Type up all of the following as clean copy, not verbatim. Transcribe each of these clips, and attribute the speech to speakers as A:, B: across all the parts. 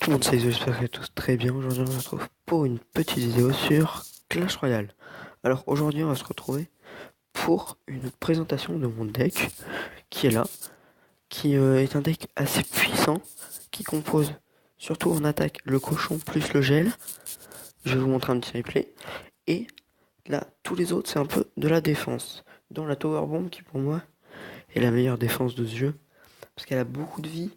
A: Tout le monde sait, j'espère que tous très bien. Aujourd'hui, on se retrouve pour une petite vidéo sur Clash Royale. Alors aujourd'hui, on va se retrouver pour une présentation de mon deck qui est là, qui est un deck assez puissant, qui compose surtout en attaque le cochon plus le gel. Je vais vous montrer un petit replay. Et là, tous les autres, c'est un peu de la défense. Dans la Tower Bomb, qui pour moi est la meilleure défense de ce jeu, parce qu'elle a beaucoup de vie,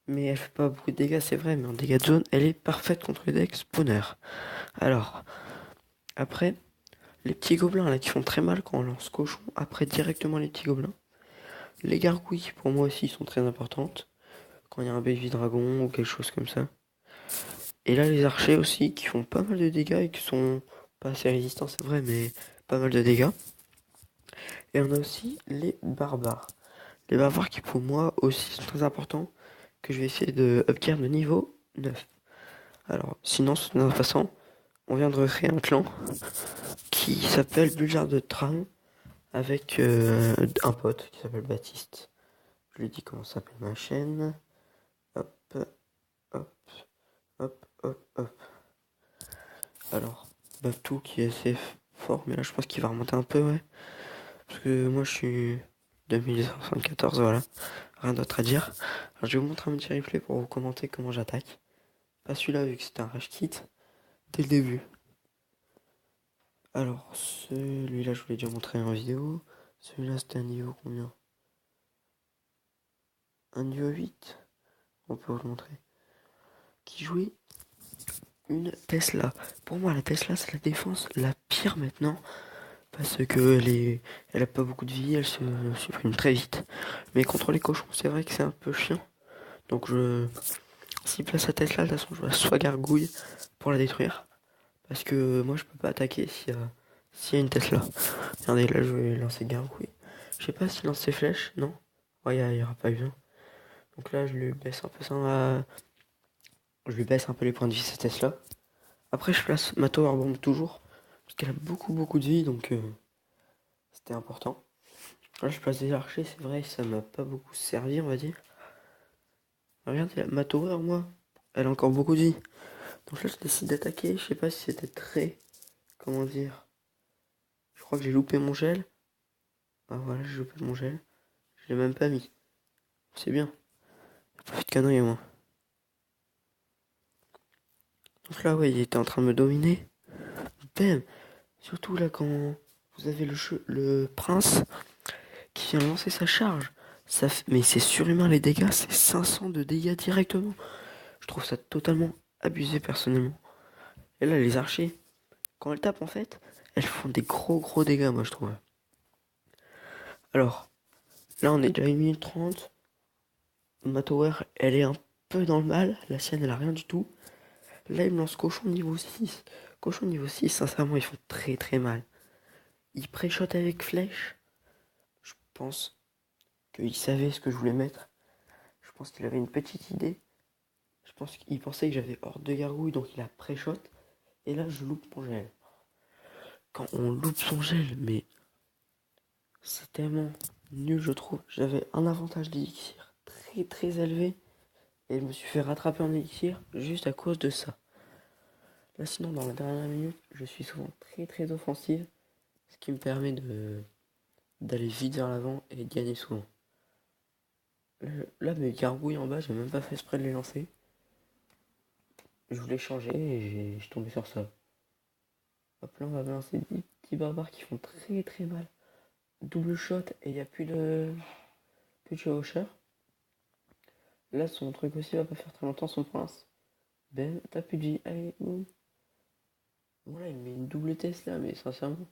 A: mais elle fait pas beaucoup de dégâts, c'est vrai, mais en dégâts de zone, elle est parfaite contre les decks spawner. Alors, après, les petits gobelins là qui font très mal quand on lance cochon, après directement les petits gobelins. Les gargouilles pour moi aussi sont très importantes, quand il y a un baby dragon ou quelque chose comme ça. Et là les archers aussi qui font pas mal de dégâts et qui sont pas assez résistants c'est vrai, mais pas mal de dégâts. Et on a aussi les barbares. Les barbares qui pour moi aussi sont très importants, que je vais essayer de upgrade de niveau 9. Alors sinon, en passant, on vient de recréer un clan qui s'appelle Buljar de Tram avec un pote qui s'appelle Baptiste. Je lui dis comment s'appelle ma chaîne. Hop, hop, hop, hop, hop. Alors, Baptou qui est assez fort, mais là je pense qu'il va remonter un peu, ouais. Parce que moi je suis 2074, voilà. Rien d'autre à dire. Alors je vais vous montrer un petit replay pour vous commenter comment j'attaque. Pas celui-là vu que c'était un rush kit dès le début. Alors, celui-là je vous l'ai déjà montré en vidéo. Celui-là c'était un niveau combien? Un niveau 8. On peut vous le montrer. Qui jouait une Tesla. Pour moi, la Tesla, c'est la défense la pire maintenant. Parce que elle a pas beaucoup de vie, elle se supprime très vite. Mais contre les cochons, c'est vrai que c'est un peu chiant. Donc s'il place la Tesla, de toute façon, je dois soit gargouille pour la détruire. Parce que moi, je peux pas attaquer s'il y a une Tesla. Regardez, là, je vais lancer gargouille. Je sais pas s'il lance ses flèches, non? Ouais, il y aura pas eu besoin. Donc là, je lui baisse un peu je lui baisse un peu les points de vie, cette Tesla. Après, je place ma Tower Bomb toujours. Parce qu'elle a beaucoup de vie, donc c'était important. Là, je place des archers, c'est vrai, ça m'a pas beaucoup servi, on va dire. Regardez, ma Tower, moi, elle a encore beaucoup de vie. Donc là, je décide d'attaquer. Je sais pas si c'était très. Comment dire? Je crois que j'ai loupé mon gel. Ah voilà, j'ai loupé mon gel. Je l'ai même pas mis. C'est bien. Pas fait de conneries, moi. Donc là, ouais, il était en train de me dominer. Bam! Surtout là, quand vous avez le prince qui vient lancer sa charge. Mais c'est surhumain les dégâts, c'est 500 de dégâts directement. Je trouve ça totalement abusé personnellement. Et là, les archers, quand elles tapent en fait, elles font des gros dégâts, moi je trouve. Alors, là on est déjà à 1 minute 30. Ma tower, elle est un peu dans le mal. La sienne, elle a rien du tout. Là, il me lance cochon niveau 6. Cochon niveau 6, sincèrement, ils font très mal. Il pré-shot avec flèche. Je pense qu'il savait ce que je voulais mettre. Je pense qu'il avait une petite idée. Je pense qu'il pensait que j'avais horde de gargouille, donc il a pré-shot. Et là, je loupe mon gel. Quand on loupe son gel, mais c'est tellement nul, je trouve. J'avais un avantage d'élixir très élevé. Et je me suis fait rattraper en élixir juste à cause de ça. Là, sinon, dans la dernière minute, je suis souvent très offensive. Ce qui me permet d'aller vite vers l'avant et de gagner souvent. Là, mes gargouilles en bas, j'ai même pas fait exprès de les lancer. Je voulais changer et je tombé sur ça. Hop là, on va balancer 10 petits barbares qui font très mal. Double shot et il n'y a plus de chevaucheur. Là, son truc aussi va pas faire très longtemps, son prince. Ben, t'as plus de vie. Allez, boum. Voilà, il met une double Tesla, mais sincèrement,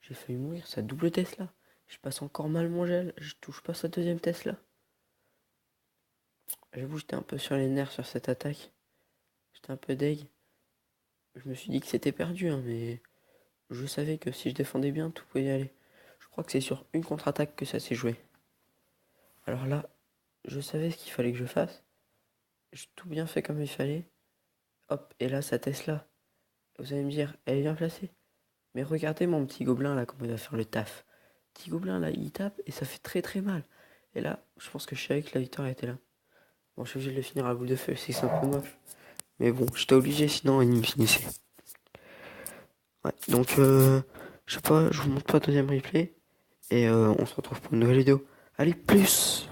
A: j'ai failli mourir. Sa double Tesla. Je passe encore mal mon gel. Je touche pas sa deuxième Tesla. J'avoue, j'étais un peu sur les nerfs sur cette attaque. J'étais un peu deg. Je me suis dit que c'était perdu, hein, mais je savais que si je défendais bien, tout pouvait y aller. Je crois que c'est sur une contre-attaque que ça s'est joué. Alors là, je savais ce qu'il fallait que je fasse. J'ai tout bien fait comme il fallait. Hop, et là, sa Tesla. Vous allez me dire, elle est bien placée. Mais regardez mon petit gobelin là, comment il va faire le taf. Petit gobelin là, il tape et ça fait très mal. Et là, je pense que je savais que la victoire était là. Bon, je suis obligé de le finir à la boule de feu, c'est un peu moche. Mais bon, j'étais obligé, sinon il me finissait. Ouais, donc je sais pas, je vous montre pas le deuxième replay. Et on se retrouve pour une nouvelle vidéo. Allez, plus!